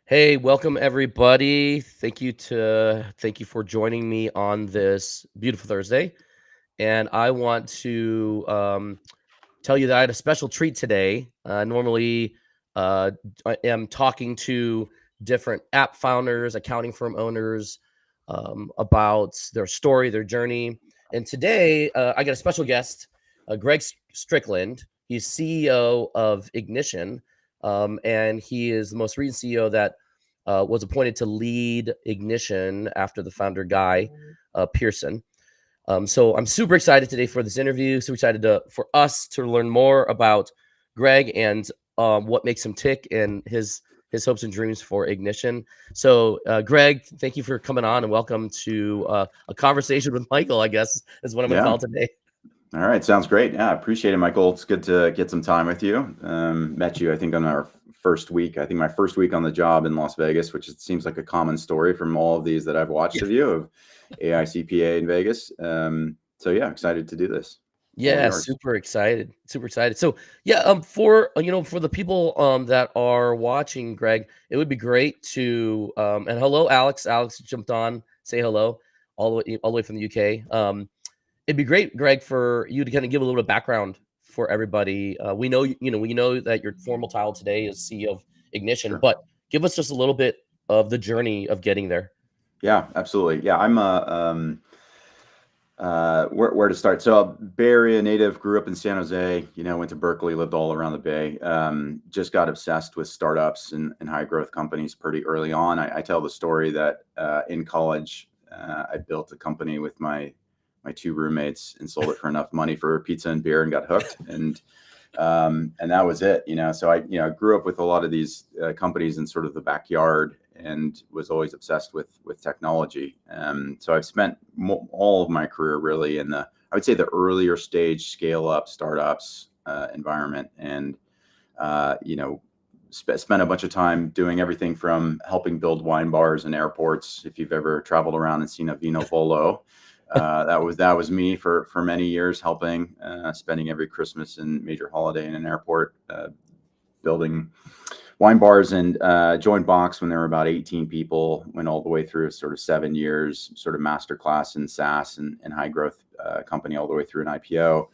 Hey, welcome everybody. Thank you for joining me on this beautiful Thursday. And I want to tell you that I had a special treat today. Normally, I am talking to different app founders, accounting firm owners about their story, their journey. And today, I got a special guest, Greg Strickland. He's CEO of Ignition, and he is the most recent CEO that was appointed to lead Ignition after the founder Guy Pearson. So I'm super excited today for this interview. So excited for us to learn more about Greg and what makes him tick and his hopes and dreams for Ignition. So Greg, thank you for coming on and welcome to a conversation with Michael, I guess is what I'm going to Yeah. call today. All right. Sounds great. Yeah. I appreciate it, Michael. It's good to get some time with you. Met you, I think, on our first week. I think my first week on the job in Las Vegas, which it seems like a common story from all of these that I've watched of you of AICPA in Vegas. So yeah, excited to do this. All Yeah, yours. super excited. Super excited. So, yeah, for for the people that are watching, Greg, it would be great to and hello Alex. Alex jumped on. Say hello all the way from the UK. It'd be great, Greg, for you to kind of give a little bit of background for everybody. We know that your formal title today is CEO of Ignition, Sure. but give us just a little bit of the journey of getting there. Yeah, absolutely. Yeah, I'm a where to start? So, Bay Area native, grew up in San Jose. Went to Berkeley, lived all around the Bay. Just got obsessed with startups and high growth companies pretty early on. I tell the story that in college, I built a company with my two roommates and sold it for enough money for pizza and beer and got hooked. And that was it. So I grew up with a lot of these companies in sort of the backyard and was always obsessed with technology. So I've spent all of my career really in I would say the earlier stage scale up startups environment, and spent a bunch of time doing everything from helping build wine bars in airports. If you've ever traveled around and seen a Vino Volo, that was me for many years, helping, spending every Christmas and major holiday in an airport, building wine bars, and joined Box when there were about 18 people. Went all the way through sort of 7 years, sort of masterclass in SaaS and high growth company all the way through an IPO.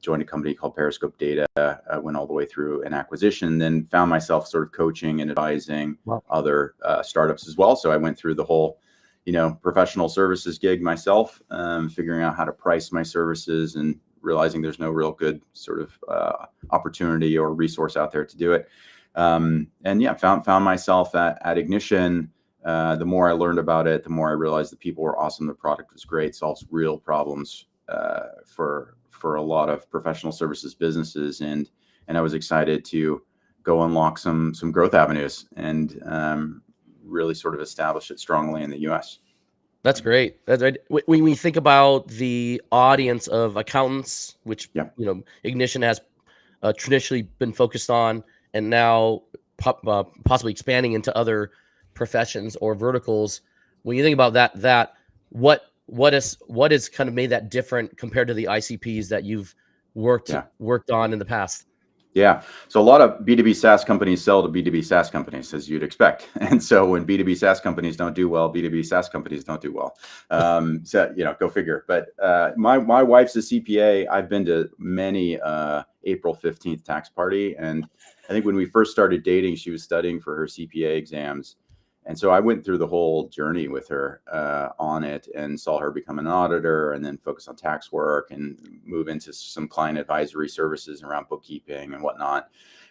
Joined a company called Periscope Data, went all the way through an acquisition, then found myself sort of coaching and advising Wow. other startups as well. So I went through the whole professional services gig myself, figuring out how to price my services and realizing there's no real good sort of opportunity or resource out there to do it. And yeah, found myself at Ignition. The more I learned about it, the more I realized the people were awesome. The product was great, solves real problems for a lot of professional services businesses, and I was excited to go unlock some growth avenues and really sort of establish it strongly in the U.S. That's great. That's right. When we think about the audience of accountants, which Yeah. Ignition has traditionally been focused on, and now possibly expanding into other professions or verticals. When you think about that what is kind of made that different compared to the ICPs that you've worked Yeah. worked on in the past? Yeah. So a lot of B2B SaaS companies sell to B2B SaaS companies, as you'd expect. And so when B2B SaaS companies don't do well, B2B SaaS companies don't do well. So, go figure. But my wife's a CPA. I've been to many April 15th tax party. And I think when we first started dating, she was studying for her CPA exams. And so I went through the whole journey with her on it, and saw her become an auditor and then focus on tax work and move into some client advisory services around bookkeeping and whatnot.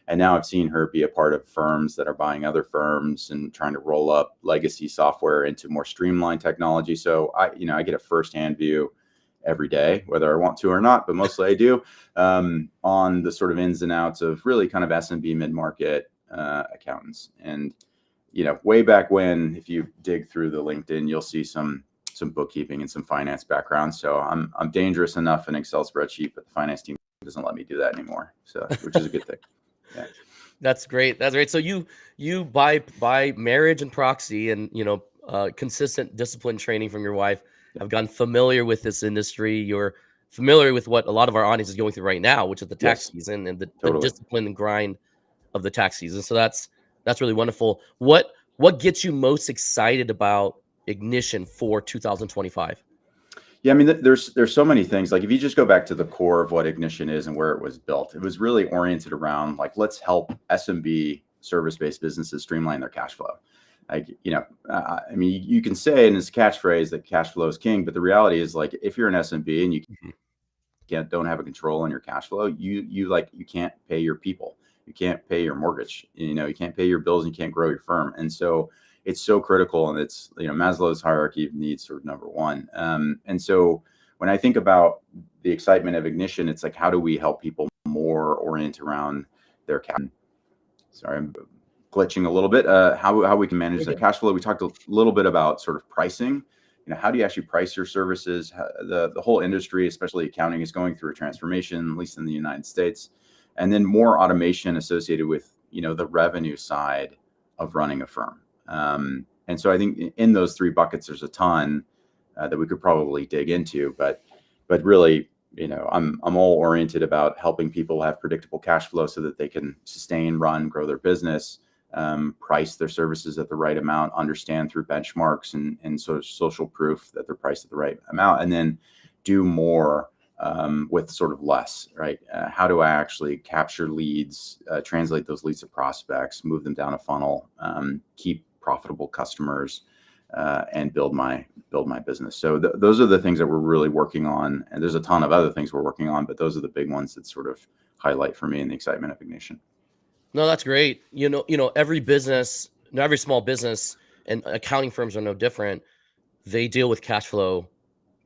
And now I've seen her be a part of firms that are buying other firms and trying to roll up legacy software into more streamlined technology. So I get a firsthand view every day, whether I want to or not, but mostly I do, on the sort of ins and outs of really kind of SMB mid-market accountants. And way back when, if you dig through the LinkedIn, you'll see some bookkeeping and some finance background. So I'm dangerous enough in Excel spreadsheet, but the finance team doesn't let me do that anymore. So, which is a good thing. Yeah. That's great. That's great. So you by marriage and proxy and consistent discipline training from your wife Yeah. have gotten familiar with this industry. You're familiar with what a lot of our audience is going through right now, which is the tax Yes. season and the Totally. discipline and grind of the tax season. So That's really wonderful. What gets you most excited about Ignition for 2025? Yeah, I mean, there's so many things. Like if you just go back to the core of what Ignition is and where it was built, it was really oriented around like let's help SMB service-based businesses streamline their cash flow. Like I mean, you can say in this catchphrase that cash flow is king, but the reality is like if you're an SMB and you Mhm. don't have a control on your cash flow, you can't pay your people, you can't pay your mortgage, you can't pay your bills, and you can't grow your firm. And so it's so critical, and it's Maslow's hierarchy of needs, sort of number one. And so when I think about the excitement of Ignition, it's like how do we help people more orient around their cash? Sorry, I'm glitching a little bit. How we can manage their cash flow. We talked a little bit about sort of pricing. How do you actually price your services? The whole industry, especially accounting, is going through a transformation, at least in the United States, and then more automation associated with the revenue side of running a firm. And so I think in those three buckets, there's a ton that we could probably dig into, but really, I'm all oriented about helping people have predictable cash flow so that they can sustain, run, grow their business, price their services at the right amount, understand through benchmarks and sort of social proof that they're priced at the right amount, and then do more with sort of less, right? How do I actually capture leads, translate those leads to prospects, move them down a funnel, keep profitable customers, and build my business. So those are the things that we're really working on. And there's a ton of other things we're working on, but those are the big ones that sort of highlight for me in the excitement of Ignition. No, that's great. Every business, every small business, and accounting firms are no different. They deal with cash flow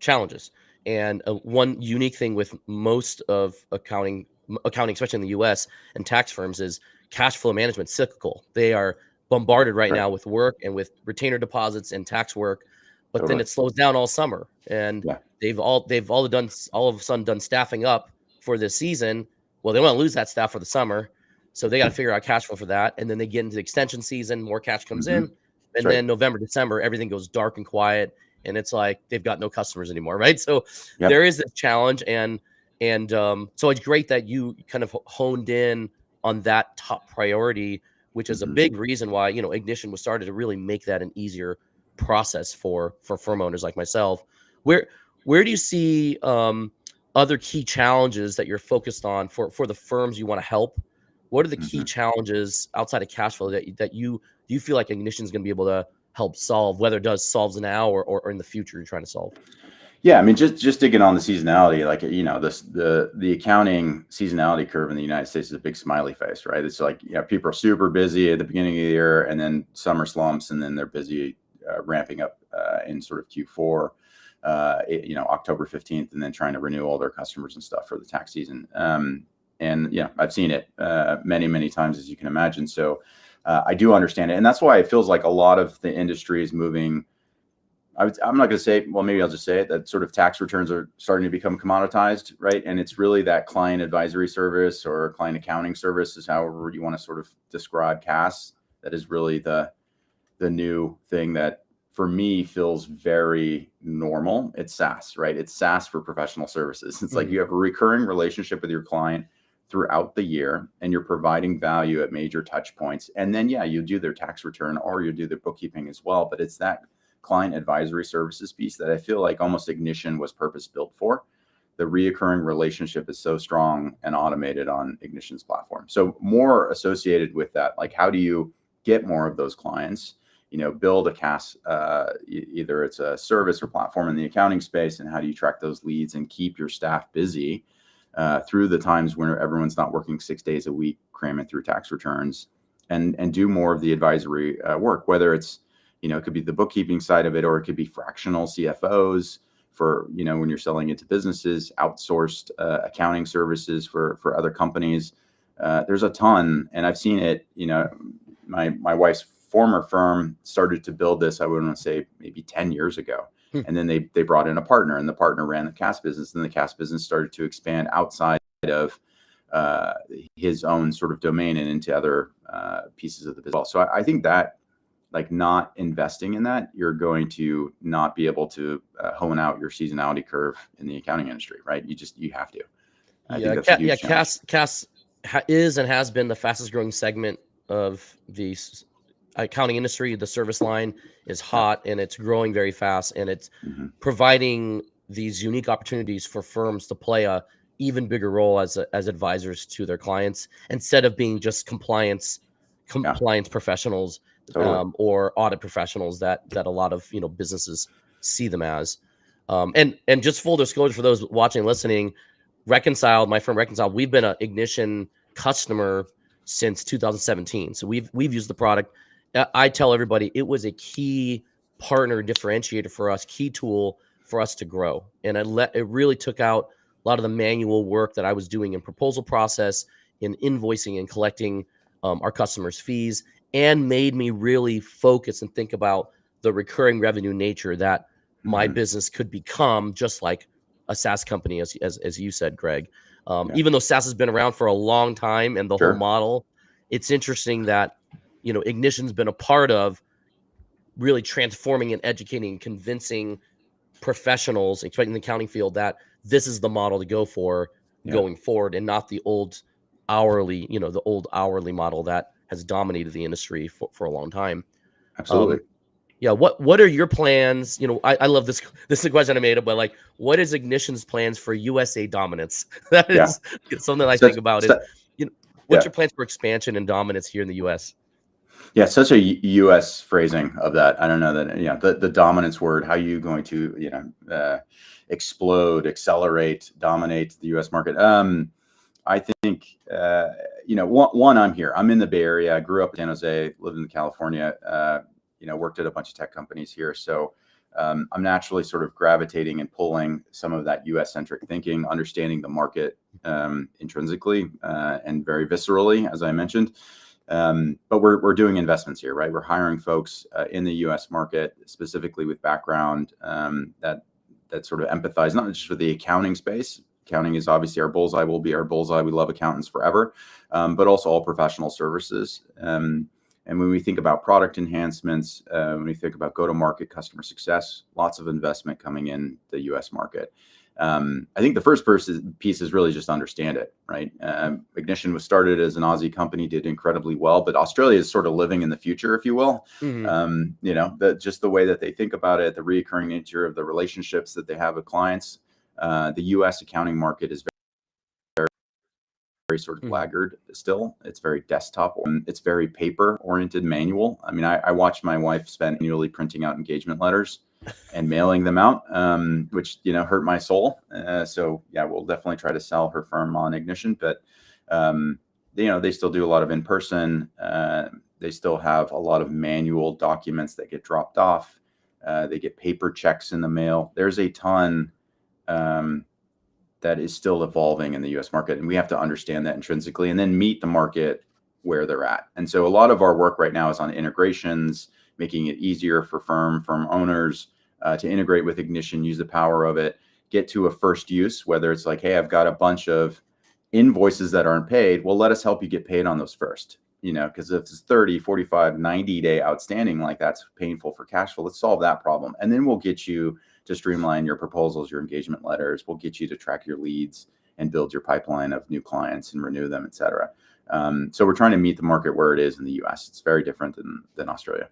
challenges. And one unique thing with most of accounting, especially in the U.S. and tax firms, is cash flow management cyclical. They are bombarded right Right. now with work and with retainer deposits and tax work, but then Totally. it slows down all summer. And Yeah. they've all of a sudden done staffing up for this season. Well, they want to lose that staff for the summer, so they got to figure out cash flow for that. And then they get into the extension season, more cash comes Mm-hmm. in, That's and right. then November, December, everything goes dark and quiet, and it's like they've got no customers anymore, right? So there Yep. is this challenge, and so it's great that you kind of honed in on that top priority, which is a Mm-hmm. big reason why Ignition was started to really make that an easier process for firm owners like myself. Where where do you see other key challenges that you're focused on for the firms you want to help? What are the key Mm-hmm. challenges outside of cash flow that you feel like Ignition is going to be able to help solve, whether it does solves now or in the future you're trying to solve? Yeah, I mean, just digging on the seasonality, like this the accounting seasonality curve in the United States is a big smiley face, right? It's like people are super busy at the beginning of the year, and then summer slumps, and then they're busy ramping up in sort of Q4, October 15th, and then trying to renew all their customers and stuff for the tax season. And I've seen it many times, as you can imagine. So I do understand it, and that's why it feels like a lot of the industry is moving. I'm not going to say, well, maybe I'll just say it, that sort of tax returns are starting to become commoditized, right? And it's really that client advisory service or client accounting service, is however you want to sort of describe CAS, that is really the new thing that for me feels very normal. It's SaaS, right? It's SaaS for professional services. It's like you have a recurring relationship with your client throughout the year, and you're providing value at major touch points. And then, you do their tax return or you do their bookkeeping as well. But it's that client advisory services piece that I feel like almost Ignition was purpose built for. The reoccurring relationship is so strong and automated on Ignition's platform. So more associated with that, like how do you get more of those clients? Build a CAS, either it's a service or platform in the accounting space, and how do you track those leads and keep your staff busy through the times when everyone's not working 6 days a week, cramming through tax returns, and do more of the advisory work, whether it's it could be the bookkeeping side of it, or it could be fractional CFOs for, when you're selling it to businesses, outsourced accounting services for other companies. There's a ton, and I've seen it. My wife's former firm started to build this, I would want to say maybe 10 years ago. And then they brought in a partner, and the partner ran the CAS business. And the CAS business started to expand outside of his own sort of domain and into other pieces of the business. So I think that, like, not investing in that, you're going to not be able to hone out your seasonality curve in the accounting industry, right? You have to. I think that's a huge challenge. CAS is and has been the fastest growing segment of the accounting industry. The service line is hot and it's growing very fast, and it's Mm-hmm. providing these unique opportunities for firms to play a even bigger role as advisors to their clients, instead of being just compliance Yeah, professionals, totally. or audit professionals that a lot of businesses see them as. And just full disclosure for those watching and listening, my firm Reconciled, we've been an Ignition customer since 2017. So we've used the product. I tell everybody it was a key partner differentiator for us, key tool for us to grow. And it really took out a lot of the manual work that I was doing in proposal process, in invoicing and collecting our customers' fees, and made me really focus and think about the recurring revenue nature that my Mm-hmm. business could become, just like a SaaS company, as you said, Greg. Yeah, Even though SaaS has been around for a long time and the whole sure. model, it's interesting that Ignition's been a part of really transforming and educating and convincing professionals, especially in the accounting field, that this is the model to go for Yeah, going forward, and not the old hourly model that has dominated the industry for a long time. absolutely. Um, yeah, what are your plans? I love this. This is a question I made up, but like, what is Ignition's plans for USA dominance? That Yeah, is something I think such, about. Is su- what's yeah. your plans for expansion and dominance here in the US? Yeah, such a U.S. phrasing of that. I don't know that, the dominance word. How are you going to, explode, accelerate, dominate the U.S. market? I think, one, I'm here. I'm in the Bay Area. I grew up in San Jose, lived in California. Worked at a bunch of tech companies here. So I'm naturally sort of gravitating and pulling some of that U.S. centric thinking, understanding the market intrinsically and very viscerally, as I mentioned. But we're doing investments here, right? We're hiring folks in the U.S. market, specifically with background that sort of empathize not just with the accounting space. Accounting is obviously our bullseye, will be our bullseye. We love accountants forever, but also all professional services. And when we think about product enhancements, when we think about go-to-market customer success, lots of investment coming in the U.S. market. I think the first piece is really just understand it, right? Ignition was started as an Aussie company, did incredibly well, but Australia is sort of living in the future, if you will. Just the way that they think about it, the recurring nature of the relationships that they have with clients. The U.S. accounting market is very sort of laggard still. It's very desktop. It's very paper oriented, manual. I mean, I watched my wife spend annually printing out engagement letters and mailing them out, which, hurt my soul. So yeah, we'll definitely try to sell her firm on Ignition, but they still do a lot of in-person. They still have a lot of manual documents that get dropped off. They get paper checks in the mail. There's a ton that is still evolving in the U.S. market, and we have to understand that intrinsically and then meet the market where they're at. And so a lot of our work right now is on integrations, making it easier for firm owners to integrate with Ignition, use the power of it, get to a first use, whether it's like, hey, I've got a bunch of invoices that aren't paid. Well, let us help you get paid on those first, because if it's 30, 45, 90-day outstanding, like that's painful for cash flow. Let's solve that problem. And then we'll get you to streamline your proposals, your engagement letters. We'll get you to track your leads and build your pipeline of new clients and renew them, et cetera. So we're trying to meet the market where it is in the US. It's very different than Australia.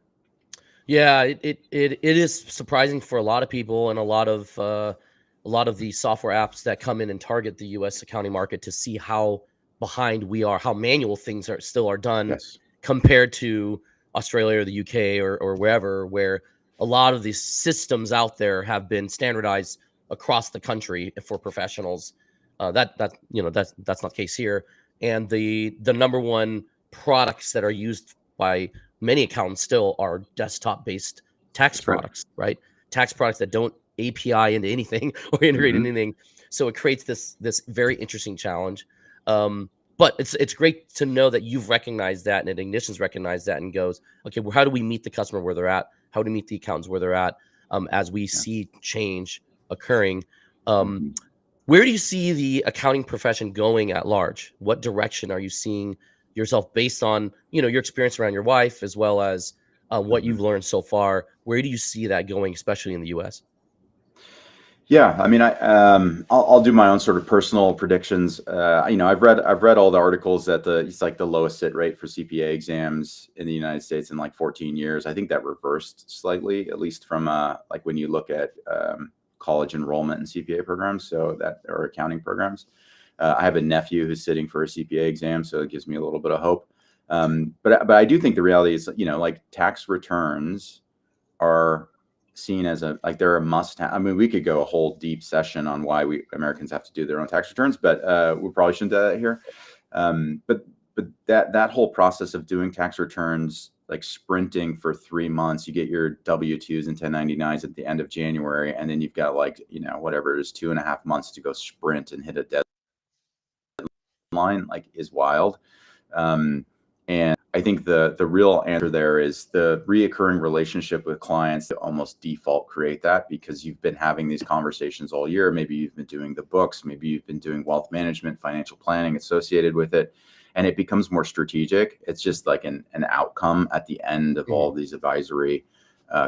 Yeah, it is surprising for a lot of people, and a lot of the software apps that come in and target the U.S. accounting market, to see how behind we are, how manual things are done Yes. compared to Australia or the UK or wherever, where a lot of these systems out there have been standardized across the country for professionals. That's not the case here. And the number one products that are used by many accountants still are desktop based tax That's right. products, right? Tax products that don't API into anything or integrate into anything. So it creates this very interesting challenge. But it's great to know that you've recognized that, and Ignition's recognized that, and goes, okay, well, how do we meet the customer where they're at? How do we meet the accountants where they're at, as we Yeah. see change occurring? Where do you see the accounting profession going at large? What direction are you seeing yourself, based on your experience around your wife, as well as what you've learned so far? Where do you see that going, especially in the U.S.? Yeah, I mean, I'll do my own sort of personal predictions. I've read all the articles that it's like the lowest sit rate for CPA exams in the United States in like 14 years. I think that reversed slightly, at least from like when you look at college enrollment in CPA programs, so that or accounting programs. I have a nephew who's sitting for a CPA exam, so it gives me a little bit of hope. But I do think the reality is, like tax returns are seen as they're a must have. I mean, we could go a whole deep session on why Americans have to do their own tax returns, but we probably shouldn't do that here. But that whole process of doing tax returns, like sprinting for 3 months, you get your W-2s and 1099s at the end of January, and then you've got whatever it is, 2.5 months to go sprint and hit a deadline, is wild. And I think the real answer there is the reoccurring relationship with clients that almost default create that, because you've been having these conversations all year. Maybe you've been doing the books, maybe you've been doing wealth management, financial planning associated with it, and it becomes more strategic. It's just like an outcome at the end of all these advisory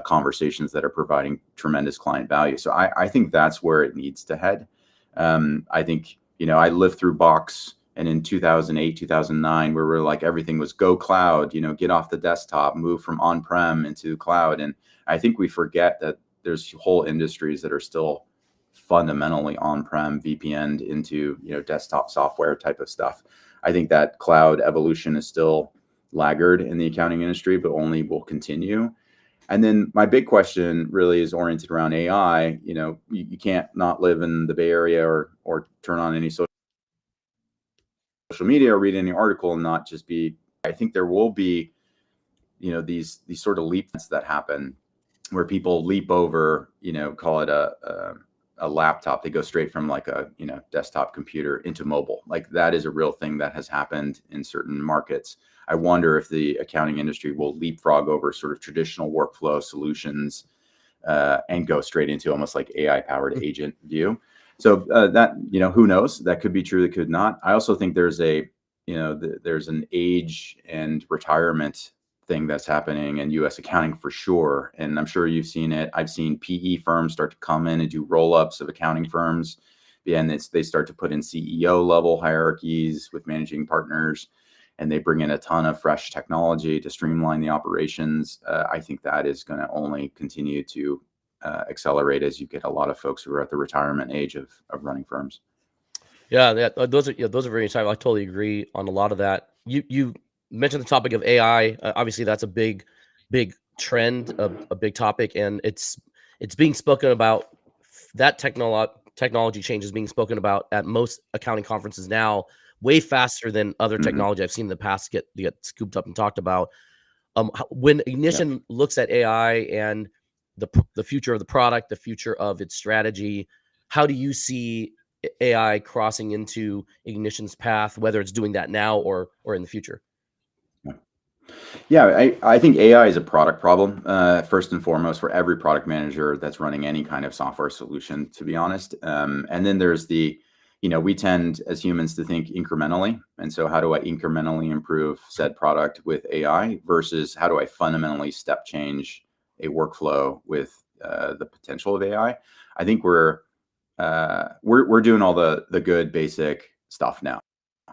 conversations that are providing tremendous client value. So I think that's where it needs to head. I think, I lived through Box, and in 2008, 2009, where we're like, everything was go cloud, get off the desktop, move from on-prem into cloud. And I think we forget that there's whole industries that are still fundamentally on-prem, VPN'd into, desktop software type of stuff. I think that cloud evolution is still laggard in the accounting industry, but only will continue. And then my big question really is oriented around AI. You can't not live in the Bay Area or turn on any social media or read any article and not just be. I think there will be, these sort of leaps that happen where people leap over, call it a laptop. They go straight from like a desktop computer into mobile. Like that is a real thing that has happened in certain markets. I wonder if the accounting industry will leapfrog over sort of traditional workflow solutions and go straight into almost like AI powered agent view. So that, who knows? That could be true. That could not. I also think there's there's an age and retirement thing that's happening in U.S. accounting for sure. And I'm sure you've seen it. I've seen PE firms start to come in and do roll-ups of accounting firms. And they start to put in CEO level hierarchies with managing partners, and they bring in a ton of fresh technology to streamline the operations. I think that is going to only continue to accelerate as you get a lot of folks who are at the retirement age of running firms. Yeah, those are very insightful. I totally agree on a lot of that. You mentioned the topic of AI. Obviously, that's a big trend, a big topic, and it's being spoken about. That technology change is being spoken about at most accounting conferences now, way faster than other technology I've seen in the past get scooped up and talked about. When Ignition looks at AI and the future of the product, the future of its strategy, how do you see AI crossing into Ignition's path, whether it's doing that now or in the future? Yeah, I think AI is a product problem, first and foremost, for every product manager that's running any kind of software solution, to be honest. And then there's we tend as humans to think incrementally. And so how do I incrementally improve said product with AI versus how do I fundamentally step change a workflow with the potential of AI? I think we're doing all the good basic stuff now,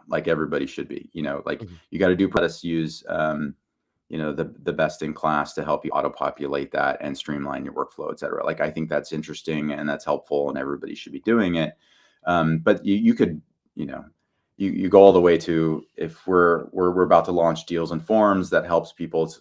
like everybody should be. You got to do let's use the best in class to help you auto populate that and streamline your workflow, et cetera. Like I think that's interesting and that's helpful, and everybody should be doing it. But you could you go all the way to, if we're about to launch deals and forms that helps people,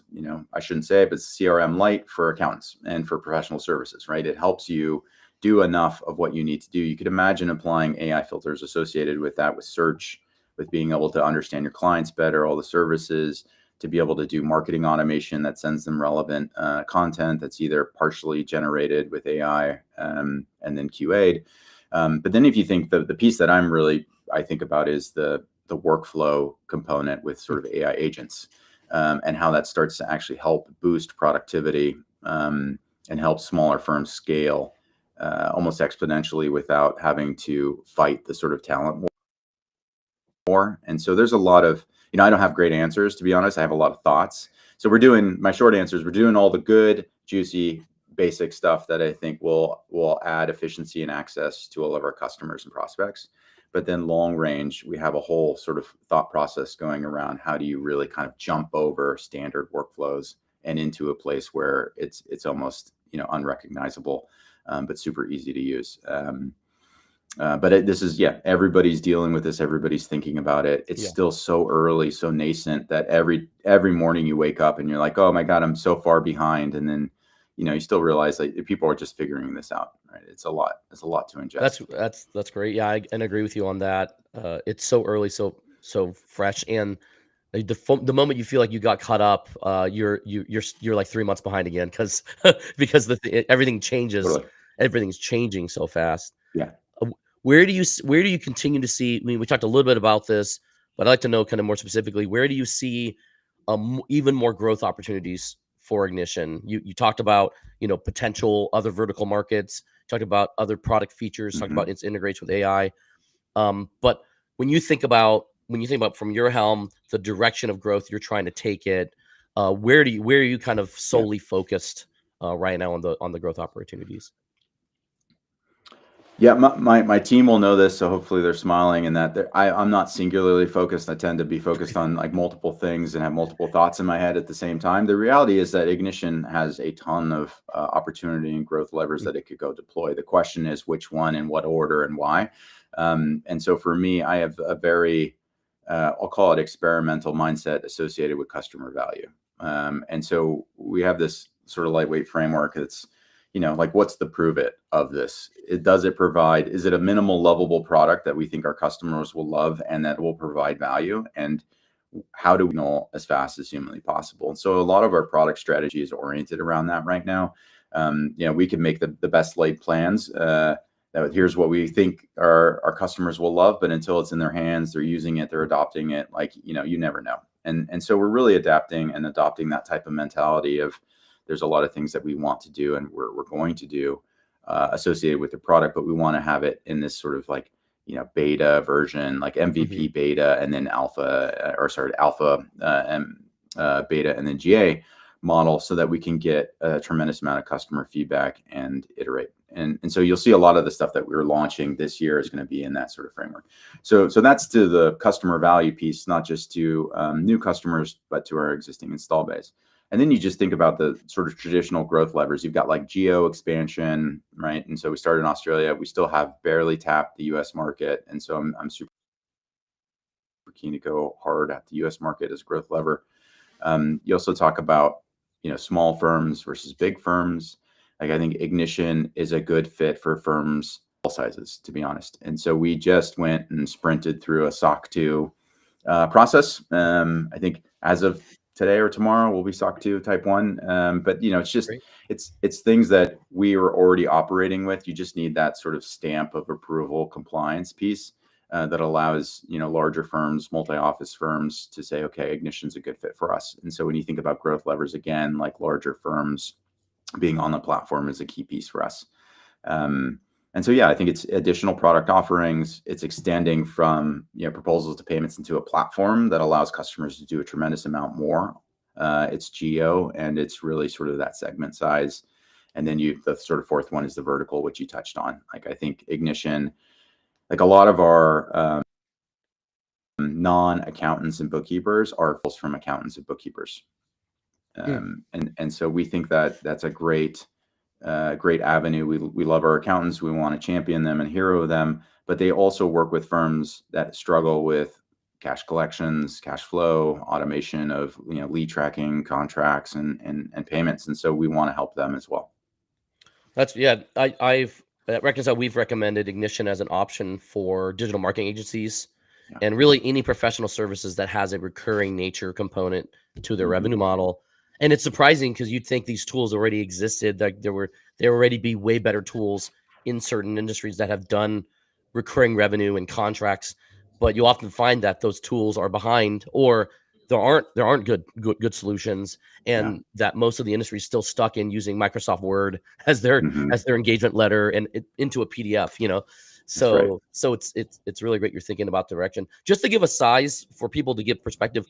I shouldn't say it, but CRM light for accountants and for professional services, right? It helps you do enough of what you need to do. You could imagine applying AI filters associated with that, with search, with being able to understand your clients better, all the services, to be able to do marketing automation that sends them relevant content that's either partially generated with AI and then QA'd. But then if you think the piece that I think about is the workflow component with sort of AI agents and how that starts to actually help boost productivity and help smaller firms scale almost exponentially without having to fight the sort of talent war. And so there's a lot of, I don't have great answers, to be honest. I have a lot of thoughts. So my short answer is we're doing all the good, juicy, basic stuff that I think will add efficiency and access to all of our customers and prospects. But then long range, we have a whole sort of thought process going around how do you really kind of jump over standard workflows and into a place where it's almost, you know, unrecognizable, but super easy to use. But this is, yeah, everybody's dealing with this. Everybody's thinking about it. It's still so early, so nascent that every morning you wake up and you're like, oh my God, I'm so far behind. And then, you know, you still realize that people are just figuring this out, right? It's a lot to ingest. That's great. Yeah, I agree with you on that. It's so early, so fresh, and the moment you feel like you got caught up, you're like 3 months behind again because because everything changes, Totally. everything's changing so fast. Yeah. Where do you continue to see? I mean, we talked a little bit about this, but I'd like to know kind of more specifically, where do you see even more growth opportunities for Ignition? You talked about, you know, potential other vertical markets, talked about other product features, talked about its integration with AI. But when you think about from your helm the direction of growth you're trying to take it, where are you kind of solely focused right now on the growth opportunities? Yeah, my team will know this, so hopefully they're smiling and that I'm not singularly focused. I tend to be focused on like multiple things and have multiple thoughts in my head at the same time. The reality is that Ignition has a ton of opportunity and growth levers that it could go deploy. The question is which one, in what order, and why. And so for me, I have a very, I'll call it experimental mindset associated with customer value. And so we have this sort of lightweight framework that's, you know, like what's the prove it of this? Does it provide, is it a minimal lovable product that we think our customers will love and that will provide value? And how do we know as fast as humanly possible? And so a lot of our product strategy is oriented around that right now. You know, we can make the best laid plans. That here's what we think our customers will love, but until it's in their hands, they're using it, they're adopting it, like, you know, you never know. And so we're really adapting and adopting that type of mentality of, there's a lot of things that we want to do and we're going to do associated with the product, but we want to have it in this sort of like, you know, beta version, like MVP beta, and then alpha and beta, and then GA model, so that we can get a tremendous amount of customer feedback and iterate. And so you'll see a lot of the stuff that we're launching this year is going to be in that sort of framework. So that's to the customer value piece, not just to new customers, but to our existing install base. And then you just think about the sort of traditional growth levers. You've got like geo expansion, right? And so we started in Australia. We still have barely tapped the US market. And so I'm super keen to go hard at the US market as growth lever. You also talk about, you know, small firms versus big firms. Like, I think Ignition is a good fit for firms all sizes, to be honest. And so we just went and sprinted through a SOC 2 process. I think as of today or tomorrow we'll be SOC 2 type 1. But, you know, it's just, it's things that we are already operating with. You just need that sort of stamp of approval compliance piece that allows, you know, larger firms, multi-office firms to say, okay, Ignition's a good fit for us. And so when you think about growth levers, again, like larger firms being on the platform is a key piece for us. And so, yeah, I think it's additional product offerings. It's extending from, you know, proposals to payments into a platform that allows customers to do a tremendous amount more. It's geo, and it's really sort of that segment size. And then the sort of fourth one is the vertical, which you touched on. Like, I think Ignition, like a lot of our non-accountants and bookkeepers are from accountants and bookkeepers. And so we think that that's a great avenue. We love our accountants. We want to champion them and hero them, but they also work with firms that struggle with cash collections, cash flow, automation of, you know, lead tracking, contracts, and payments. And so we want to help them as well. That's, yeah. I've recognized we've recommended Ignition as an option for digital marketing agencies and really any professional services that has a recurring nature component to their revenue model. And it's surprising because you'd think these tools already existed, like there already be way better tools in certain industries that have done recurring revenue and contracts, but you often find that those tools are behind, or there aren't good solutions, and that most of the industry is still stuck in using Microsoft Word as their engagement letter and into a PDF, you know. So it's really great you're thinking about direction. Just to give a size for people to give perspective,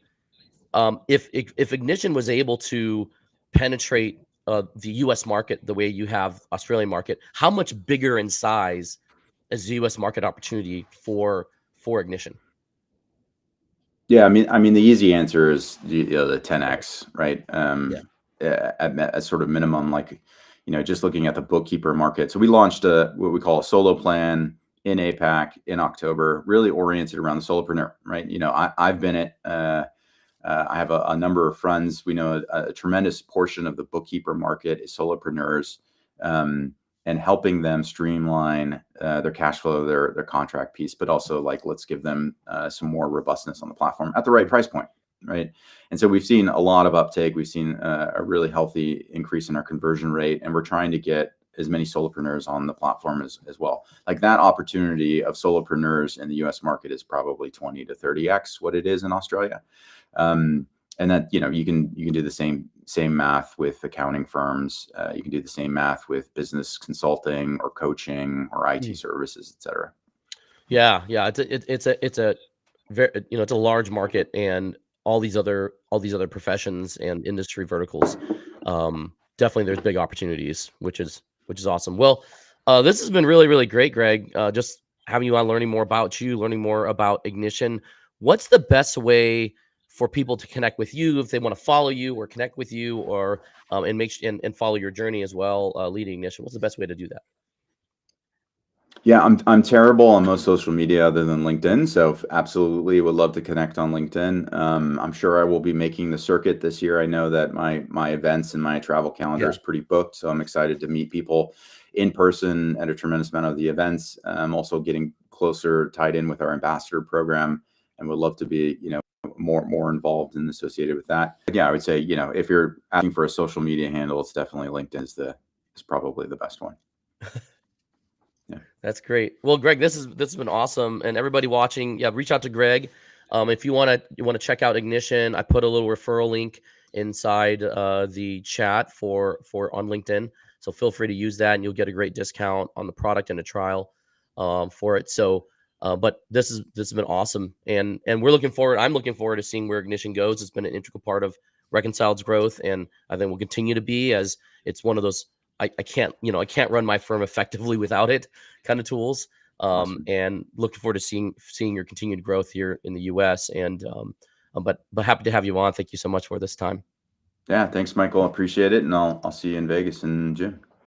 if Ignition was able to penetrate the U.S. market the way you have Australian market, how much bigger in size is the U.S. market opportunity for Ignition? Yeah, I mean, the easy answer is the Right. 10x, right? Yeah. At sort of minimum, like, just looking at the bookkeeper market. So we launched what we call a solo plan in APAC in October, really oriented around the solopreneur, right? I've been it. I have a number of friends. We know a tremendous portion of the bookkeeper market is solopreneurs, and helping them streamline their cash flow, their contract piece, but also like, let's give them some more robustness on the platform at the right price point, right? And so we've seen a lot of uptake. We've seen a really healthy increase in our conversion rate, and we're trying to get as many solopreneurs on the platform as well. Like, that opportunity of solopreneurs in the US market is probably 20 to 30x what it is in Australia. And that, you can do the same math with accounting firms. You can do the same math with business consulting or coaching or IT services, et cetera. Yeah, yeah, it's a very, it's a large market, and all these other professions and industry verticals. Definitely, there's big opportunities, which is awesome. Well, this has been really, really great, Greg. Just having you on, learning more about you, learning more about Ignition. What's the best way for people to connect with you if they want to follow you or connect with you, or and and follow your journey as well, leading Ignition? What's the best way to do that? Yeah, I'm terrible on most social media other than LinkedIn, so absolutely would love to connect on LinkedIn. I'm sure I will be making the circuit this year. I know that my events and my travel calendar Yeah. is pretty booked, so I'm excited to meet people in person at a tremendous amount of the events. I'm also getting closer, tied in with our ambassador program, and would love to be, more involved and associated with that. But yeah, I would say, if you're asking for a social media handle, it's definitely LinkedIn is probably the best one. Yeah. That's great. Well, Greg, this has been awesome, and everybody watching, yeah, reach out to Greg. If you want to check out Ignition, I put a little referral link inside the chat for on LinkedIn. So feel free to use that, and you'll get a great discount on the product and a trial for it. So, but this has been awesome, and we're looking forward. I'm looking forward to seeing where Ignition goes. It's been an integral part of Reconciled's growth, and I think will continue to be, as it's one of those. I can't run my firm effectively without it kind of tools. Awesome. And looking forward to seeing your continued growth here in the U.S. And but happy to have you on. Thank you so much for this time. Yeah, thanks, Michael. Appreciate it, and I'll see you in Vegas in June.